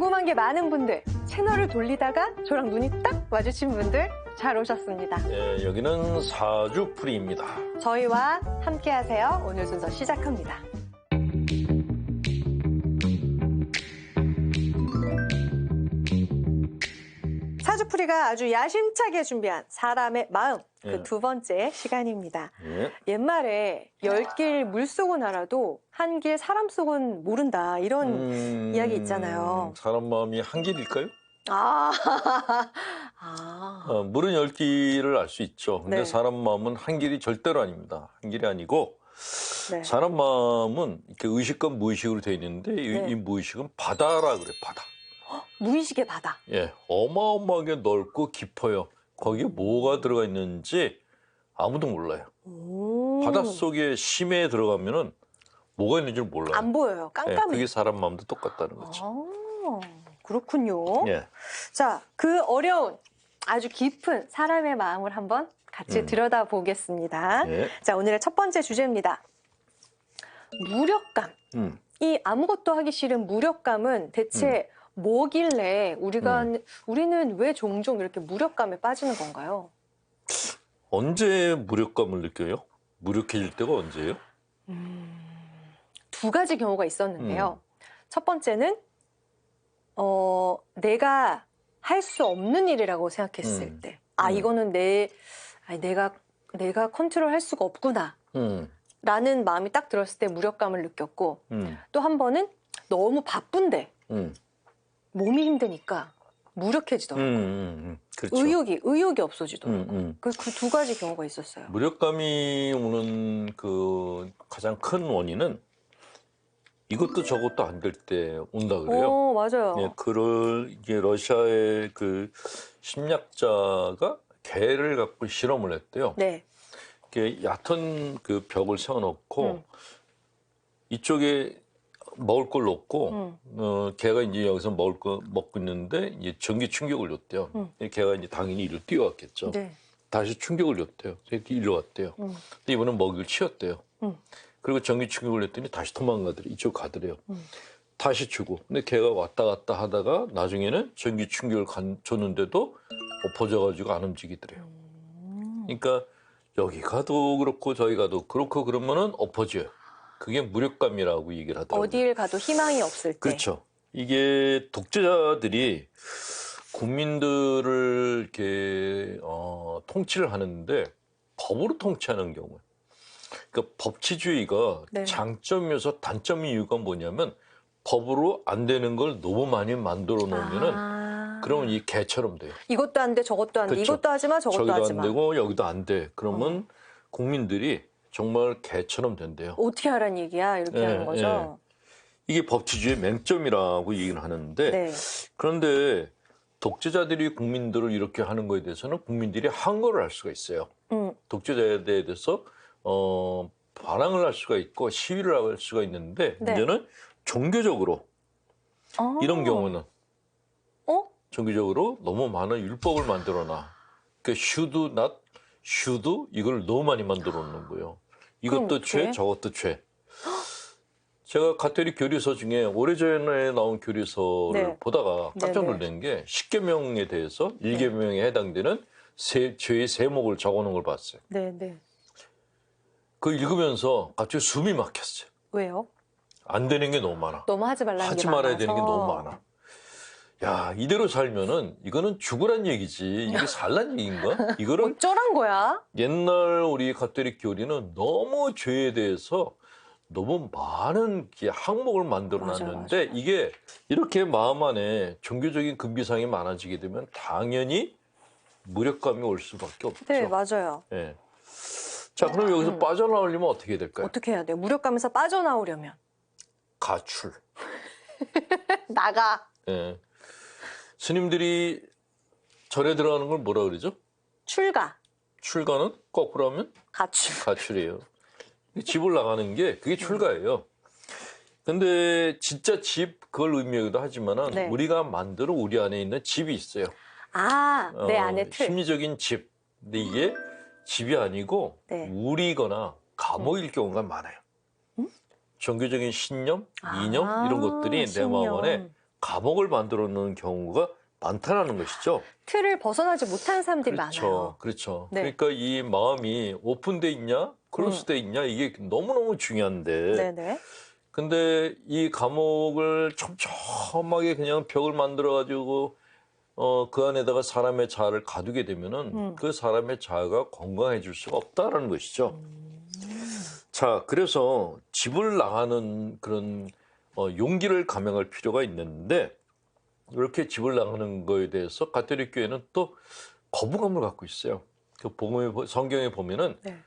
궁금한 게 많은 분들, 채널을 돌리다가 저랑 눈이 딱 마주친 분들 잘 오셨습니다. 예, 여기는 사주풀이입니다. 저희와 함께 하세요. 오늘 순서 시작합니다. 사주풀이가 아주 야심차게 준비한 사람의 마음, 그 두 번째 시간입니다. 예. 옛말에 10길 물속은 알아도 한 길 사람 속은 모른다, 이런 이야기 있잖아요. 사람 마음이 한 길일까요? 아, 물은 10길을 알 수 있죠. 근데 네. 사람 마음은 한 길이 절대로 아닙니다. 한 길이 아니고 네. 사람 마음은 이렇게 의식과 무의식으로 되어 있는데 네. 이 무의식은 바다라 그래, 바다. 무의식의 바다. 예, 어마어마하게 넓고 깊어요. 거기에 뭐가 들어가 있는지 아무도 몰라요. 바닷속에 심해에 들어가면은 뭐가 있는지 몰라요. 안 보여요. 예, 깜깜해. 그게 사람 마음도 똑같다는 거죠. 아, 그렇군요. 예. 자, 그 어려운 아주 깊은 사람의 마음을 한번 같이 들여다보겠습니다. 예. 자, 오늘의 첫 번째 주제입니다. 무력감. 이 아무것도 하기 싫은 무력감은 대체 뭐길래 우리는 왜 종종 이렇게 무력감에 빠지는 건가요? 언제 무력감을 느껴요? 무력해질 때가 언제예요? 두 가지 경우가 있었는데요. 첫 번째는 내가 할 수 없는 일이라고 생각했을 때, 이거는 내가 컨트롤할 수가 없구나 라는 마음이 딱 들었을 때 무력감을 느꼈고, 또 한 번은 너무 바쁜데 몸이 힘드니까 무력해지더라고요. 그렇죠. 의욕이 없어지더라고요. 그 두 가지 경우가 있었어요. 무력감이 오는 그 가장 큰 원인은 이것도 저것도 안 될 때 온다 그래요. 맞아요. 예, 이게 러시아의 그 심리학자가 개를 갖고 실험을 했대요. 네. 이렇게 얕은 그 벽을 세워놓고 이쪽에 먹을 걸 놓고 개가 이제 여기서 먹을 거 먹고 있는데 이제 전기 충격을 줬대요. 개가 이제 당연히 이리로 뛰어왔겠죠. 네. 다시 충격을 줬대요. 이리로 왔대요. 근데 이번엔 먹이를 치웠대요. 그리고 전기 충격을 냈더니 다시 도망가더래요. 이쪽 가더래요. 다시 주고. 근데 걔가 왔다 갔다 하다가 나중에는 전기 충격을 줬는데도 엎어져가지고 안 움직이더래요. 그러니까 여기 가도 그렇고 저기 가도 그렇고 그러면은 엎어져요. 그게 무력감이라고 얘기를 하더라고요. 어딜 가도 희망이 없을 때. 그렇죠. 이게 독재자들이 국민들을 이렇게 통치를 하는데 법으로 통치하는 경우에, 그러니까 법치주의가 네. 장점이어서 단점의 이유가 뭐냐면 법으로 안 되는 걸 너무 많이 만들어 놓으면은 그러면 이 개처럼 돼요. 이것도 안 돼, 저것도 안 돼. 그렇죠. 이것도 하지 마, 저것도 저기도 하지 안 마. 되고 여기도 안 돼. 그러면 국민들이 정말 개처럼 된대요. 어떻게 하란 얘기야? 이렇게 하는 거죠. 이게 법치주의의 맹점이라고 얘기를 하는데 네. 그런데 독재자들이 국민들을 이렇게 하는 거에 대해서는 국민들이 항거를 할 수가 있어요. 독재자에 대해서 반항을 할 수가 있고 시위를 할 수가 있는데 네. 문제는 종교적으로 이런 경우는 종교적으로 너무 많은 율법을 만들어놔. 그러니까 should 이걸 너무 많이 만들어 놓는 거예요. 이것도 죄, 저것도 죄. 제가 가톨릭 교리서 중에 오래전에 나온 교리서를 보다가 깜짝 놀란 게 10계명에 대해서 1계명에 해당되는 죄의 세목을 적어놓은 걸 봤어요. 네. 그거 읽으면서 갑자기 숨이 막혔어요. 왜요? 안 되는 게 너무 많아. 너무 하지 말라는 게 하지 많아서. 말아야 되는 게 너무 많아. 야, 이대로 살면은 이거는 죽으란 얘기지. 이게 살란 얘기인가? 이거를 어쩌란 거야? 옛날 우리 가톨릭 교리는 너무 죄에 대해서 너무 많은 항목을 만들어 놨는데 맞아요. 이게 이렇게 마음 안에 종교적인 금비상이 많아지게 되면 당연히 무력감이 올 수밖에 없죠. 네, 맞아요. 예. 자, 그럼 여기서 빠져나오려면 어떻게 해야 될까요? 어떻게 해야 돼요? 무력감에서 빠져나오려면. 가출. 나가. 예. 스님들이 절에 들어가는 걸 뭐라 그러죠? 출가. 출가는 거꾸로 하면 가출. 가출이에요. 집을 나가는 게 그게 출가예요. 근데 진짜 집 그걸 의미하기도 하지만은 우리가 만드는 우리 안에 있는 집이 있어요. 내 안에 틀. 심리적인 집. 근데 이게 집이 아니고 우리거나 감옥일 경우가 많아요. 종교적인 신념, 이념 이런 것들이 내 마음 안에 감옥을 만들어 놓는 경우가 많다는 것이죠. 틀을 벗어나지 못하는 사람들이 많아요. 그렇죠. 네. 그러니까 이 마음이 오픈돼 있냐, 클로스돼 있냐 이게 너무너무 중요한데. 네네. 근데 이 감옥을 촘촘하게 그냥 벽을 만들어 가지고 그 안에다가 사람의 자아를 가두게 되면은 그 사람의 자아가 건강해질 수가 없다라는 것이죠. 자, 그래서 집을 나가는 그런 용기를 감행할 필요가 있는데 이렇게 집을 나가는 거에 대해서 가톨릭 교회는 또 거부감을 갖고 있어요. 그 성경에 보면은 네.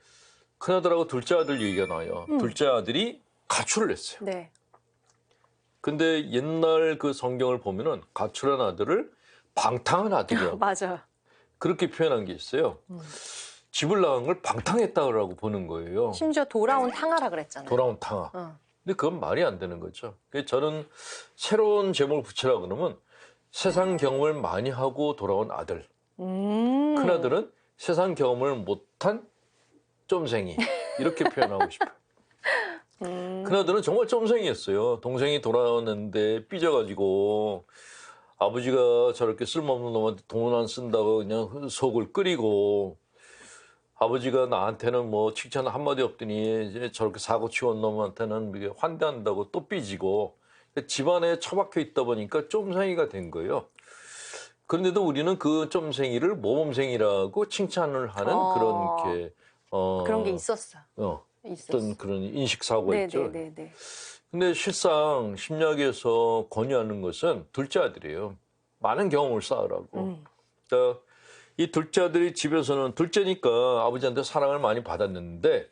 큰아들하고 둘째 아들 얘기가 나와요. 둘째 아들이 가출을 했어요. 네. 근데 옛날 그 성경을 보면은 가출한 아들을 방탕한 아들이라고 맞아요. 그렇게 표현한 게 있어요. 집을 나간 걸 방탕했다고 보는 거예요. 심지어 돌아온 탕하라 그랬잖아요. 돌아온 탕아. 근데 그건 말이 안 되는 거죠. 그래서 저는 새로운 제목을 붙이라 그러면 세상 경험을 많이 하고 돌아온 아들. 큰아들은 세상 경험을 못한 쫌생이. 이렇게 표현하고 싶어요. 큰아들은 정말 쫌생이었어요. 동생이 돌아왔는데 삐져가지고 아버지가 저렇게 쓸모없는 놈한테 돈 안 쓴다고 그냥 속을 끓이고 아버지가 나한테는 뭐 칭찬 한마디 없더니 이제 저렇게 사고 치운 놈한테는 환대한다고 또 삐지고 집안에 처박혀 있다 보니까 쫌생이가 된 거예요. 그런데도 우리는 그 쫌생이를 모범생이라고 칭찬을 하는 그런 게 있었어요. 어떤 그런 인식 사고가 있죠. 네네네. 근데 실상 심리학에서 권유하는 것은 둘째 아들이에요. 많은 경험을 쌓으라고. 그러니까 이 둘째 아들이 집에서는 둘째니까 아버지한테 사랑을 많이 받았는데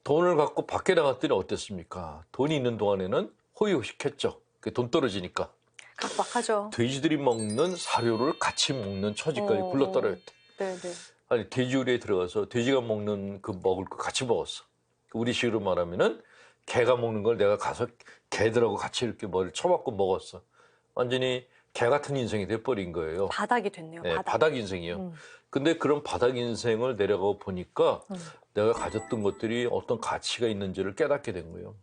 돈을 갖고 밖에 나갔더니 어땠습니까? 돈이 있는 동안에는 호의호식했죠. 돈 떨어지니까. 각박하죠. 돼지들이 먹는 사료를 같이 먹는 처지까지 굴러떨어졌대. 네네. 아니 돼지우리에 들어가서 돼지가 먹는 먹을 거 같이 먹었어. 우리 식으로 말하면은 개가 먹는 걸 내가 가서 개들하고 같이 이렇게 머리를 쳐박고 먹었어. 완전히 개 같은 인생이 돼버린 거예요. 바닥이 됐네요. 네, 바닥 인생이요. 근데 그런 바닥 인생을 내려가 보니까 내가 가졌던 것들이 어떤 가치가 있는지를 깨닫게 된 거예요.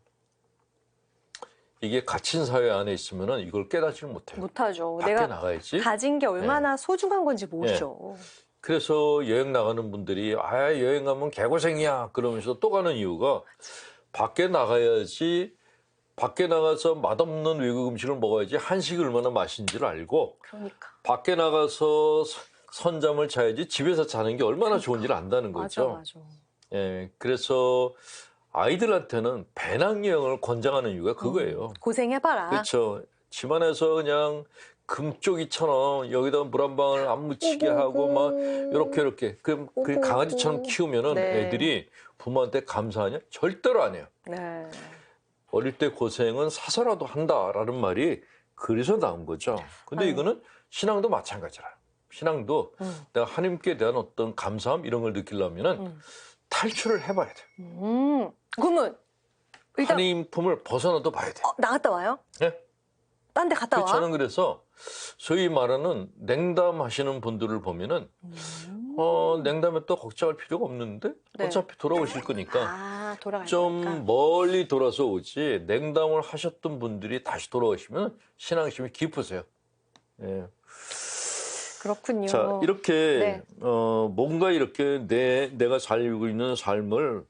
이게 갇힌 사회 안에 있으면은 이걸 깨닫지를 못해요. 못하죠. 밖에 내가 나가야지. 가진 게 얼마나 소중한 건지 모르죠. 그래서 여행 나가는 분들이 여행 가면 개고생이야 그러면서 또 가는 이유가 밖에 나가야지 밖에 나가서 맛없는 외국 음식을 먹어야지 한식이 얼마나 맛있는지를 알고 그러니까. 밖에 나가서 선잠을 자야지 집에서 자는 게 얼마나 좋은지를 안다는 거죠. 맞아. 예, 그래서 아이들한테는 배낭여행을 권장하는 이유가 그거예요. 고생해봐라. 그렇죠. 집안에서 그냥 금쪽이처럼 여기다 물 한 방울 안 묻히게 하고 막 이렇게 그 강아지처럼 키우면은 애들이 부모한테 감사하냐? 절대로 안 해요. 네. 어릴 때 고생은 사서라도 한다라는 말이 그래서 나온 거죠. 근데 이거는 신앙도 마찬가지라. 신앙도 내가 하나님께 대한 어떤 감사함 이런 걸 느끼려면은 탈출을 해봐야 돼. 그러면 일단 하나님 품을 벗어나도 봐야 돼. 나갔다 와요? 네? 딴 데 갔다 와? 저는 그래서 소위 말하는 냉담하시는 분들을 보면은 냉담에 또 걱정할 필요가 없는데 어차피 돌아오실 거니까 좀 멀리 돌아서 오지 냉담을 하셨던 분들이 다시 돌아오시면 신앙심이 깊으세요. 예. 그렇군요. 자, 이렇게 뭔가 이렇게 내가 살고 있는 삶을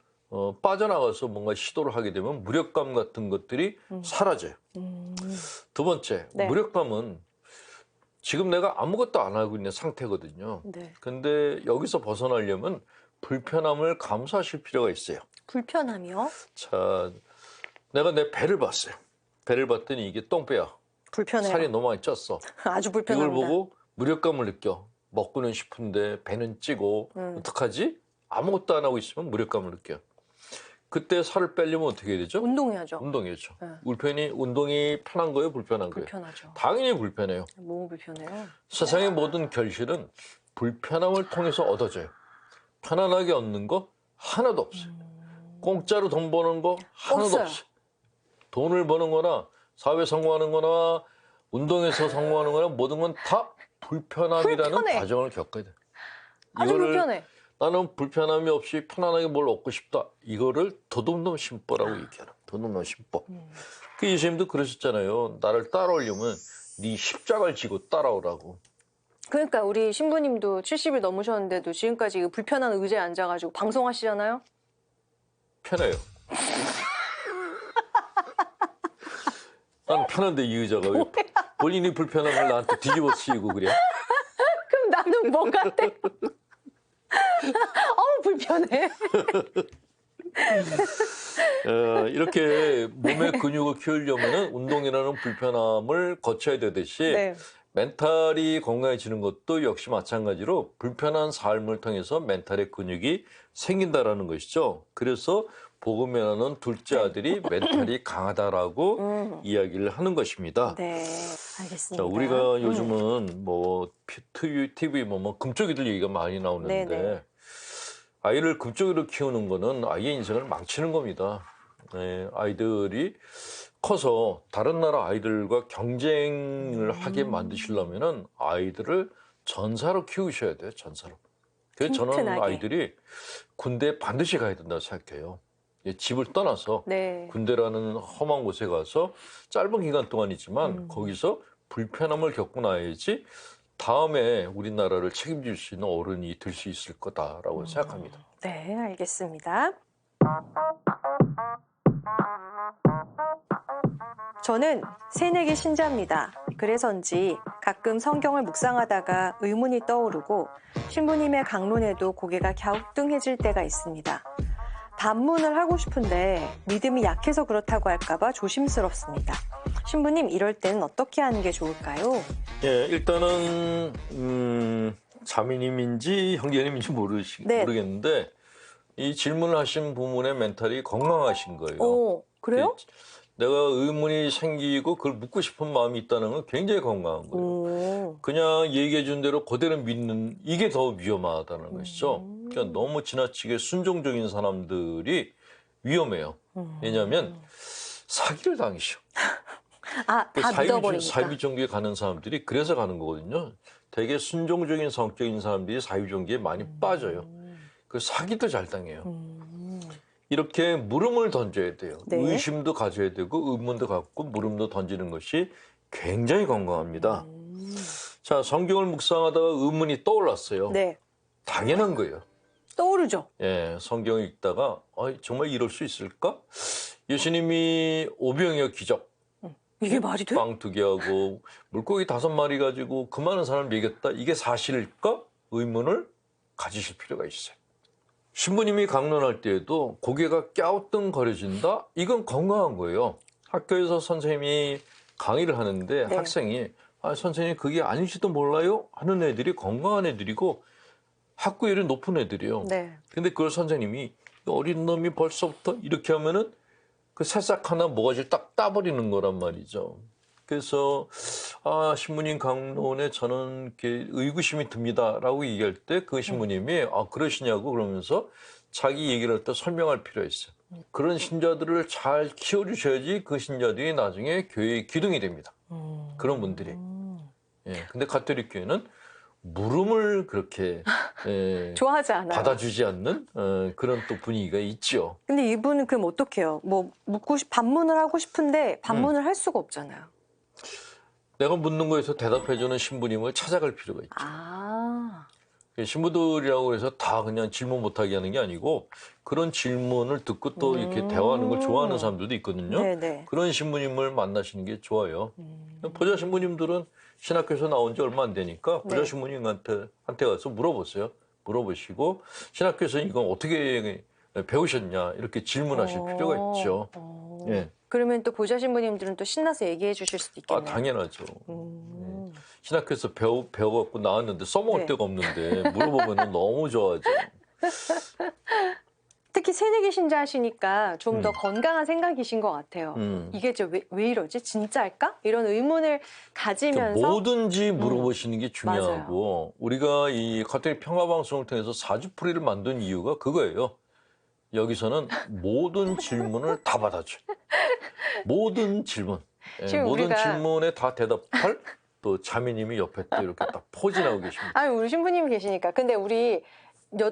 빠져나가서 뭔가 시도를 하게 되면 무력감 같은 것들이 사라져요. 두 번째, 무력감은 지금 내가 아무것도 안 하고 있는 상태거든요. 근데 여기서 벗어나려면 불편함을 감수하실 필요가 있어요. 불편함이요? 자, 내가 내 배를 봤어요. 배를 봤더니 이게 똥배야. 불편해요. 살이 너무 많이 쪘어. 아주 불편합니다. 이걸 보고 무력감을 느껴. 먹고는 싶은데 배는 찌고 어떡하지? 아무것도 안 하고 있으면 무력감을 느껴. 그때 살을 빼려면 어떻게 해야 되죠? 운동해야죠. 운동이죠. 운동이 편한 거예요? 불편한 거예요? 불편하죠. 당연히 불편해요. 너무 불편해요. 세상의 모든 결실은 불편함을 통해서 얻어져요. 편안하게 얻는 거 하나도 없어요. 공짜로 돈 버는 거 하나도 없어요. 돈을 버는 거나 사회 성공하는 거나 운동에서 성공하는 거나 모든 건 다 불편함이라는 과정을 겪어야 돼. 아주 불편해. 나는 불편함이 없이 편안하게 뭘 얻고 싶다. 이거를 도둑놈 심보라고 얘기하는 거예요. 도둑놈 신법. 그 예수님도 그러셨잖아요. 나를 따라오려면 네 십자가를 지고 따라오라고. 그러니까 우리 신부님도 70이 넘으셨는데도 지금까지 그 불편한 의자에 앉아가지고 방송하시잖아요. 편해요. 나는 편한데 이 의자가 왜 본인이 불편한 걸 나한테 뒤집어 쓰이고 그래? 그럼 나는 뭐 같아? 불편해. 이렇게 몸의 근육을 키우려면 운동이라는 불편함을 거쳐야 되듯이 네. 멘탈이 건강해지는 것도 역시 마찬가지로 불편한 삶을 통해서 멘탈의 근육이 생긴다라는 것이죠. 그래서 복음에 나는 둘째 아들이 멘탈이 강하다라고 이야기를 하는 것입니다. 네, 알겠습니다. 자, 우리가 요즘은 뭐 TV 뭐 금쪽이들 얘기가 많이 나오는데 네네. 아이를 금쪽이로 키우는 거는 아이의 인생을 망치는 겁니다. 네, 아이들이 커서 다른 나라 아이들과 경쟁을 하게 만드시려면은 아이들을 전사로 키우셔야 돼요. 전사로. 그래서 저는 튼튼하게. 아이들이 군대에 반드시 가야 된다고 생각해요. 집을 떠나서 네. 군대라는 험한 곳에 가서 짧은 기간 동안이지만 거기서 불편함을 겪고 나야지 다음에 우리나라를 책임질 수 있는 어른이 될 수 있을 거다라고 생각합니다. 네, 알겠습니다. 저는 새내기 신자입니다. 그래서인지 가끔 성경을 묵상하다가 의문이 떠오르고 신부님의 강론에도 고개가 갸우뚱해질 때가 있습니다. 반문을 하고 싶은데 믿음이 약해서 그렇다고 할까봐 조심스럽습니다. 신부님, 이럴 때는 어떻게 하는 게 좋을까요? 예, 일단은 자매님인지 형제님인지 네. 모르겠는데 이 질문을 하신 부분의 멘탈이 건강하신 거예요. 오, 그래요? 내가 의문이 생기고 그걸 묻고 싶은 마음이 있다는 건 굉장히 건강한 거예요. 오. 그냥 얘기해 준 대로 그대로 믿는 이게 더 위험하다는 것이죠. 그러니까 너무 지나치게 순종적인 사람들이 위험해요. 왜냐하면 사기를 당하셔. 다 믿어버리니까. 사이비종교에 가는 사람들이 그래서 가는 거거든요. 되게 순종적인 성격인 사람들이 사이비종교에 많이 빠져요. 그 사기도 잘 당해요. 이렇게 물음을 던져야 돼요. 네. 의심도 가져야 되고 의문도 갖고 물음도 던지는 것이 굉장히 건강합니다. 자, 성경을 묵상하다가 의문이 떠올랐어요. 네. 당연한 거예요. 떠오르죠. 예, 성경을 읽다가 정말 이럴 수 있을까? 예수님이 오병이어 기적, 이게 말이 돼? 빵 2개 하고 물고기 5마리 가지고 그 많은 사람을 먹였다. 이게 사실일까? 의문을 가지실 필요가 있어요. 신부님이 강론할 때에도 고개가 갸우뚱거려진다? 이건 건강한 거예요. 학교에서 선생님이 강의를 하는데 네. 학생이 선생님 그게 아닌지도 몰라요? 하는 애들이 건강한 애들이고 학구열이 높은 애들이에요. 네. 근데 그걸 선생님이 어린 놈이 벌써부터 이렇게 하면은 그 새싹 하나 모가지를 딱 따버리는 거란 말이죠. 그래서 신부님 강론에 저는 이렇게 의구심이 듭니다라고 얘기할 때 그 신부님이 그러시냐고 그러면서 자기 얘기를 할 때 설명할 필요가 있어요. 그런 신자들을 잘 키워주셔야지 그 신자들이 나중에 교회의 기둥이 됩니다. 그런 분들이. 예, 근데 가톨릭 교회는 물음을 그렇게 좋아하지 않아요. 받아주지 않는 그런 또 분위기가 있죠. 근데 이분은 그럼 어떡해요? 뭐 반문을 하고 싶은데 반문을 할 수가 없잖아요. 내가 묻는 거에서 대답해주는 신부님을 찾아갈 필요가 있죠. 신부들이라고 해서 다 그냥 질문 못하게 하는 게 아니고 그런 질문을 듣고 또 이렇게 대화하는 걸 좋아하는 사람들도 있거든요. 네네. 그런 신부님을 만나시는 게 좋아요. 보좌 신부님들은 신학교에서 나온 지 얼마 안 되니까 보좌 신부님한테 가서 물어보세요. 물어보시고 신학교에서 이건 어떻게 배우셨냐 이렇게 질문하실 필요가 있죠. 예. 그러면 또 보좌 신부님들은 또 신나서 얘기해 주실 수도 있겠네요. 당연하죠. 신학교에서 배워갖고 나왔는데 써먹을 데가 없는데 물어보면 너무 좋아하죠. 특히 새내기 신자 하시니까 좀 더 건강한 생각이신 것 같아요. 이게 왜 이러지? 진짜일까? 이런 의문을 가지면서 뭐든지 물어보시는 게 중요하고 맞아요. 우리가 이 가톨릭 평화방송을 통해서 사주풀이를 만든 이유가 그거예요. 여기서는 모든 질문을 다 받아줘요. 모든 질문. 모든 질문에 다 대답할 또 자매님이 옆에 또 이렇게 딱 포진하고 계십니다. 우리 신부님이 계시니까. 근데 우리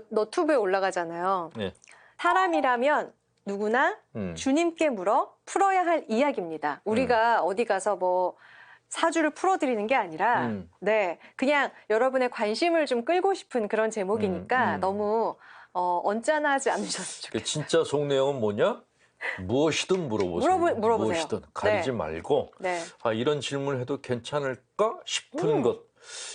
너튜브에 올라가잖아요. 네. 사람이라면 누구나 주님께 물어 풀어야 할 이야기입니다. 우리가 어디 가서 뭐 사주를 풀어드리는 게 아니라 네, 그냥 여러분의 관심을 좀 끌고 싶은 그런 제목이니까 너무 언짢아하지 않으셨으면 좋겠어요. 진짜 속 내용은 뭐냐? 무엇이든 물어보세요. 물어보세요. 무엇이든 가리지 네. 말고 네. 아, 이런 질문을 해도 괜찮을까 싶은 것.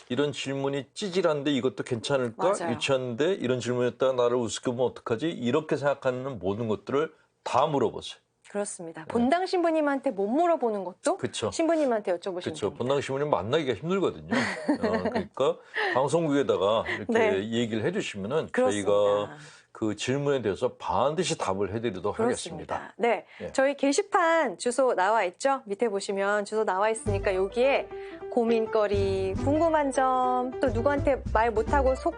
이런 질문이 찌질한데 이것도 괜찮을까? 맞아요. 유치한데 이런 질문했다가 나를 우습게 보면 어떡하지? 이렇게 생각하는 모든 것들을 다 물어보세요. 그렇습니다. 본당 신부님한테 못 물어보는 것도 그쵸. 신부님한테 여쭤보시면 그렇죠. 됩니다. 본당 신부님 만나기가 힘들거든요. 그러니까 방송국에다가 이렇게 네. 얘기를 해주시면은 그렇습니다. 저희가 그 질문에 대해서 반드시 답을 해드리도록 그렇습니다. 하겠습니다. 네. 네. 저희 게시판 주소 나와 있죠? 밑에 보시면 주소 나와 있으니까 여기에 고민거리, 궁금한 점, 또 누구한테 말 못하고 속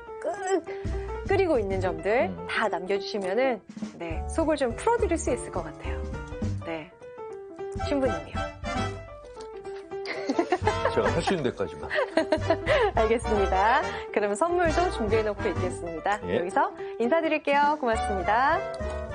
끓이고 있는 점들 다 남겨주시면은 네, 속을 좀 풀어드릴 수 있을 것 같아요. 네. 신부님이요. 제가 할 수 있는 데까지만. 알겠습니다. 그럼 선물도 준비해놓고 있겠습니다. 예. 여기서 인사드릴게요. 고맙습니다.